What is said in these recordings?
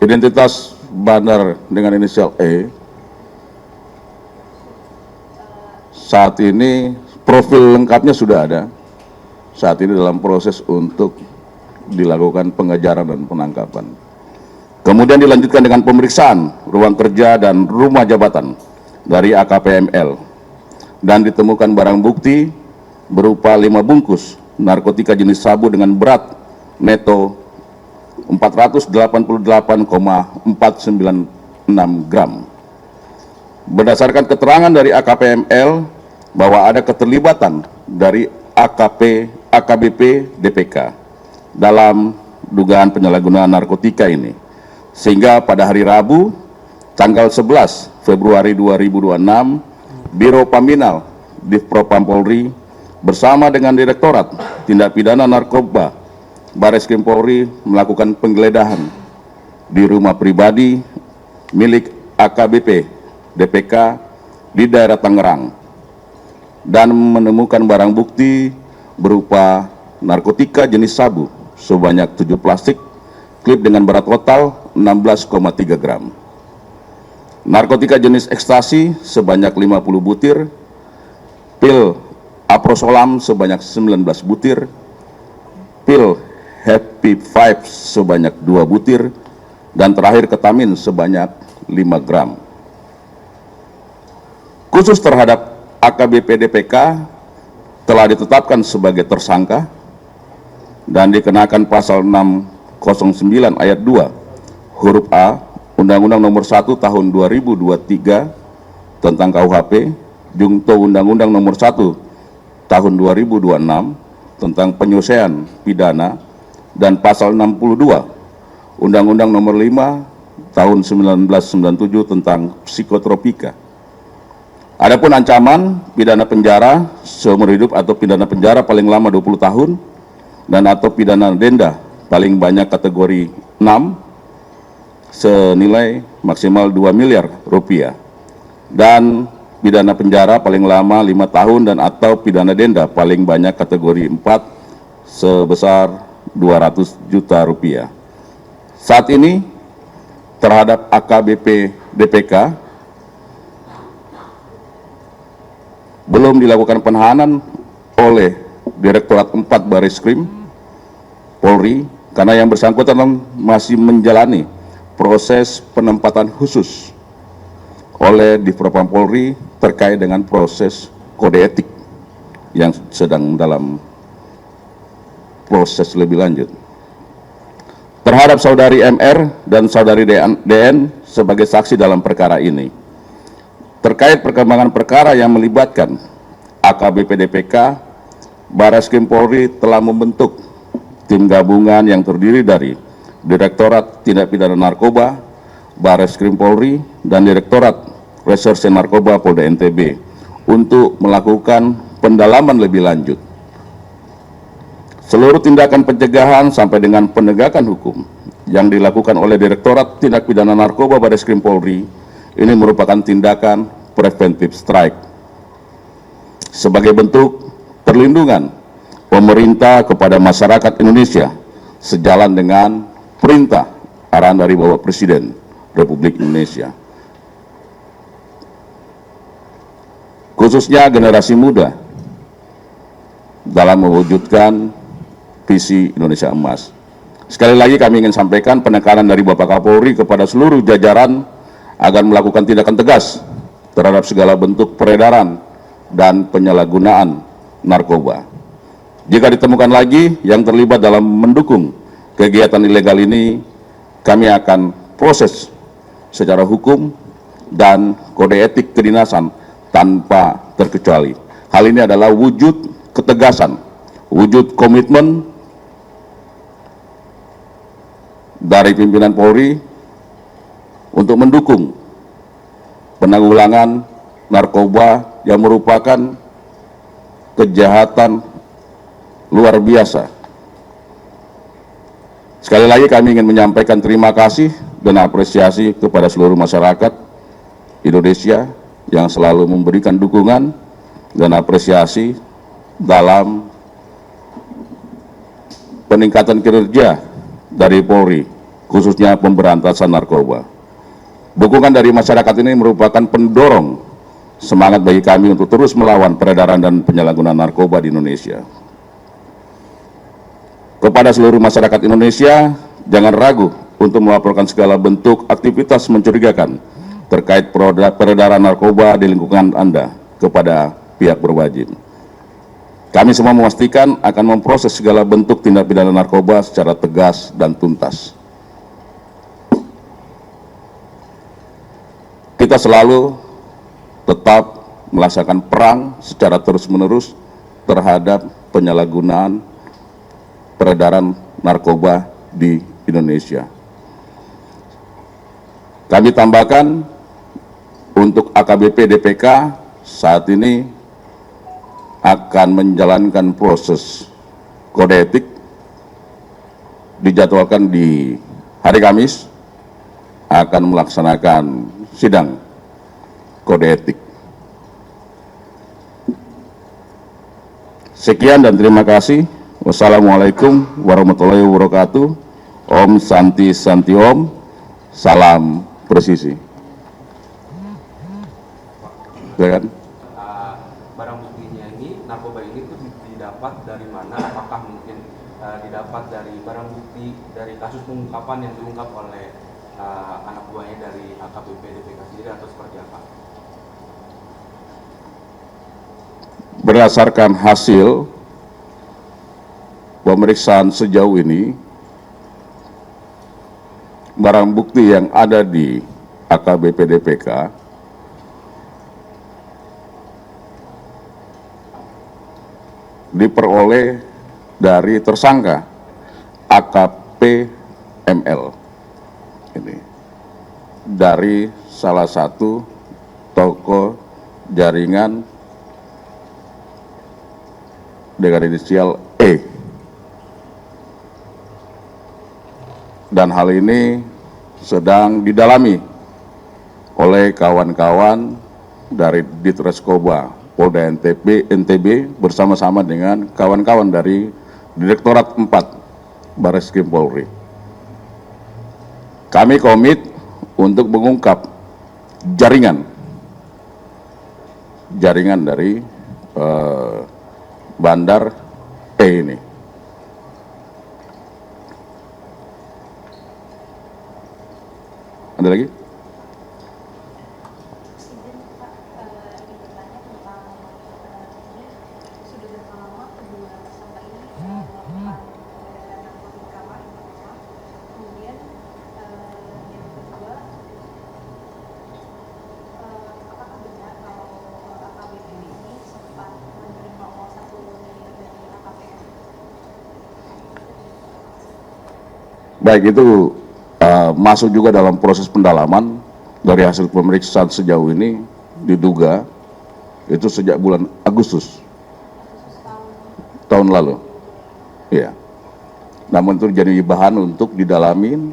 Identitas bandar dengan inisial E saat ini profil lengkapnya sudah ada. Saat ini dalam proses untuk dilakukan pengejaran dan penangkapan. Kemudian dilanjutkan dengan pemeriksaan ruang kerja dan rumah jabatan dari AKPML dan ditemukan barang bukti berupa 5 bungkus narkotika jenis sabu dengan berat neto 488,496 gram. Berdasarkan keterangan dari AKPML bahwa ada keterlibatan dari AKBP DPK dalam dugaan penyalahgunaan narkotika ini, sehingga pada hari Rabu tanggal 11 Februari 2026 Biro Paminal Divpropam Polri bersama dengan Direktorat Tindak Pidana Narkoba Bareskrim Polri melakukan penggeledahan di rumah pribadi milik AKBP DPK di daerah Tangerang dan menemukan barang bukti berupa narkotika jenis sabu sebanyak 7 plastik, klip dengan berat total 16,3 gram. Narkotika jenis ekstasi sebanyak 50 butir, pil aprosolam sebanyak 19 butir, pil Happy Vibes sebanyak 2 butir, dan terakhir ketamin sebanyak 5 gram. Khusus terhadap AKBP DPK telah ditetapkan sebagai tersangka dan dikenakan pasal 609 ayat 2 huruf A Undang-Undang Nomor 1 Tahun 2023 tentang KUHP, Junto Undang-Undang Nomor 1 Tahun 2026 tentang penyelesaian pidana, dan pasal 62 Undang-Undang Nomor 5 Tahun 1997 tentang psikotropika. Adapun ancaman pidana penjara seumur hidup atau pidana penjara paling lama 20 tahun dan atau pidana denda paling banyak kategori 6 senilai maksimal 2 miliar rupiah, dan pidana penjara paling lama 5 tahun dan atau pidana denda paling banyak kategori 4 sebesar 200 juta rupiah. Saat ini terhadap AKBP DPK belum dilakukan penahanan oleh Direktorat 4 Bareskrim Polri karena yang bersangkutan masih menjalani proses penempatan khusus oleh Divpropam Polri terkait dengan proses kode etik yang sedang dalam proses lebih lanjut. Terhadap saudari MR dan saudari DN sebagai saksi dalam perkara ini, terkait perkembangan perkara yang melibatkan AKBP DPK, Bareskrim Polri telah membentuk tim gabungan yang terdiri dari Direktorat Tindak Pidana Narkoba, Bareskrim Polri, dan Direktorat Reserse Narkoba Polda NTB untuk melakukan pendalaman lebih lanjut. Seluruh tindakan pencegahan sampai dengan penegakan hukum yang dilakukan oleh Direktorat Tindak Pidana Narkoba Bareskrim Polri ini merupakan tindakan preventive strike sebagai bentuk perlindungan pemerintah kepada masyarakat Indonesia sejalan dengan perintah arahan dari Bapak Presiden Republik Indonesia, khususnya generasi muda dalam mewujudkan visi Indonesia Emas. Sekali lagi kami ingin sampaikan penekanan dari Bapak Kapolri kepada seluruh jajaran agar melakukan tindakan tegas terhadap segala bentuk peredaran dan penyalahgunaan narkoba. Jika ditemukan lagi yang terlibat dalam mendukung kegiatan ilegal ini, kami akan proses secara hukum dan kode etik kedinasan tanpa terkecuali. Hal ini adalah wujud ketegasan, wujud komitmen dari pimpinan Polri untuk mendukung penanggulangan narkoba yang merupakan kejahatan luar biasa. Sekali lagi kami ingin menyampaikan terima kasih dan apresiasi kepada seluruh masyarakat Indonesia yang selalu memberikan dukungan dan apresiasi dalam peningkatan kinerja dari Polri, khususnya pemberantasan narkoba. Dukungan dari masyarakat ini merupakan pendorong semangat bagi kami untuk terus melawan peredaran dan penyalahgunaan narkoba di Indonesia. Kepada seluruh masyarakat Indonesia, jangan ragu untuk melaporkan segala bentuk aktivitas mencurigakan terkait peredaran narkoba di lingkungan Anda kepada pihak berwajib. Kami semua memastikan akan memproses segala bentuk tindak pidana narkoba secara tegas dan tuntas. Kita selalu tetap melaksanakan perang secara terus-menerus terhadap penyalahgunaan peredaran narkoba di Indonesia. Kami tambahkan untuk AKBP DPK saat ini akan menjalankan proses kode etik, dijadwalkan di hari Kamis akan melaksanakan sidang kode etik. Sekian dan terima kasih. Wassalamualaikum warahmatullahi wabarakatuh. Om Santi Santi Om. Salam presisi. Ya kan? Barang buktinya ini, narkoba ini tuh didapat dari mana? Apakah mungkin didapat dari barang bukti dari kasus pengungkapan yang diungkap oleh anak buahnya dari AKBP DPK sendiri atau seperti apa? Berdasarkan hasil pemeriksaan sejauh ini, barang bukti yang ada di AKBP DPK diperoleh dari tersangka AKP ML ini, dari salah satu toko jaringan dengan inisial E. Dan hal ini sedang didalami oleh kawan-kawan dari Ditreskoba Polda NTB bersama-sama dengan kawan-kawan dari Direktorat 4 Barreskrim Polri. Kami komit untuk mengungkap jaringan dari Bandar E ini. Ada lagi? Baik, itu masuk juga dalam proses pendalaman. Dari hasil pemeriksaan sejauh ini diduga itu sejak bulan Agustus tahun lalu. Ya. Namun itu jadi bahan untuk didalamin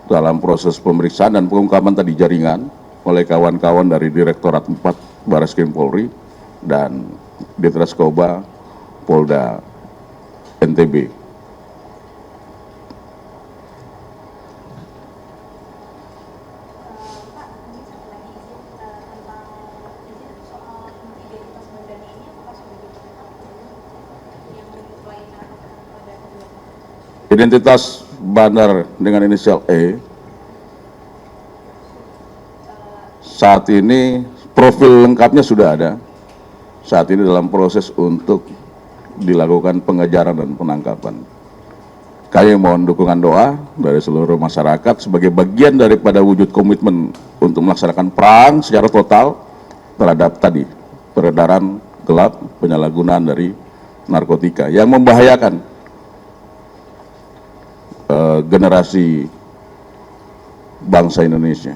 dalam proses pemeriksaan dan pengungkapan tadi jaringan oleh kawan-kawan dari Direktorat 4 Barreskrim Polri dan Ditreskoba Polda NTB. Identitas bandar dengan inisial E saat ini profil lengkapnya sudah ada. Saat ini dalam proses untuk dilakukan pengejaran dan penangkapan. Kami mohon dukungan doa dari seluruh masyarakat sebagai bagian daripada wujud komitmen untuk melaksanakan perang secara total terhadap tadi peredaran gelap, penyalahgunaan dari narkotika yang membahayakan generasi bangsa Indonesia.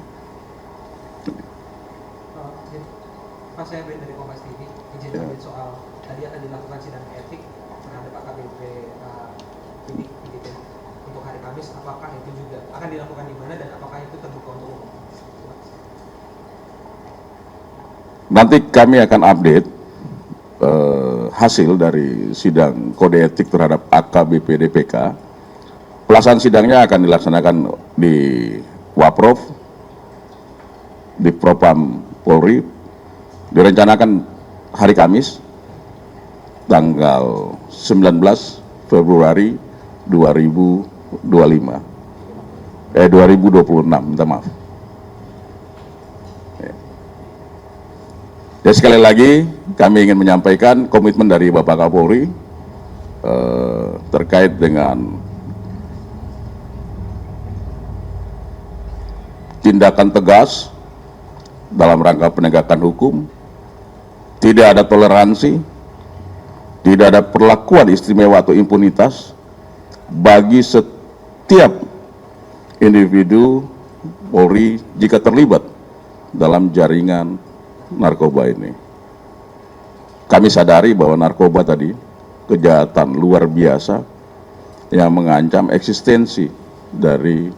Pak, saya dari Kompas TV, izin update soal tadi akan dilakukan sidang etik terhadap AKBP ini gitu, untuk hari Kamis. Apakah itu juga akan dilakukan di mana dan apakah itu terbuka untuk umum? Nanti kami akan update hasil dari sidang kode etik terhadap AKBP DPK Pelaksanaan sidangnya akan dilaksanakan di Waprov, di Propam Polri, direncanakan hari Kamis, tanggal 19 Februari 2026, minta maaf. Ya, sekali lagi kami ingin menyampaikan komitmen dari Bapak Kapolri terkait dengan tindakan tegas dalam rangka penegakan hukum, tidak ada toleransi, tidak ada perlakuan istimewa atau impunitas bagi setiap individu Polri jika terlibat dalam jaringan narkoba ini. Kami sadari bahwa narkoba tadi kejahatan luar biasa yang mengancam eksistensi dari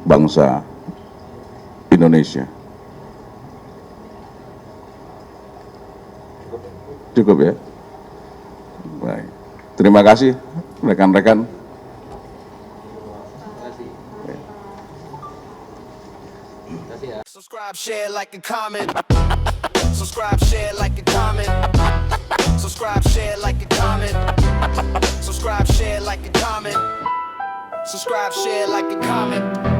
bangsa Indonesia. Cukup ya? Baik. Terima kasih rekan-rekan. Subscribe, share, like, and comment. Subscribe, share, like, and comment. Subscribe, share, like, and comment. Subscribe, share, like, and comment. Subscribe, share, like, and comment.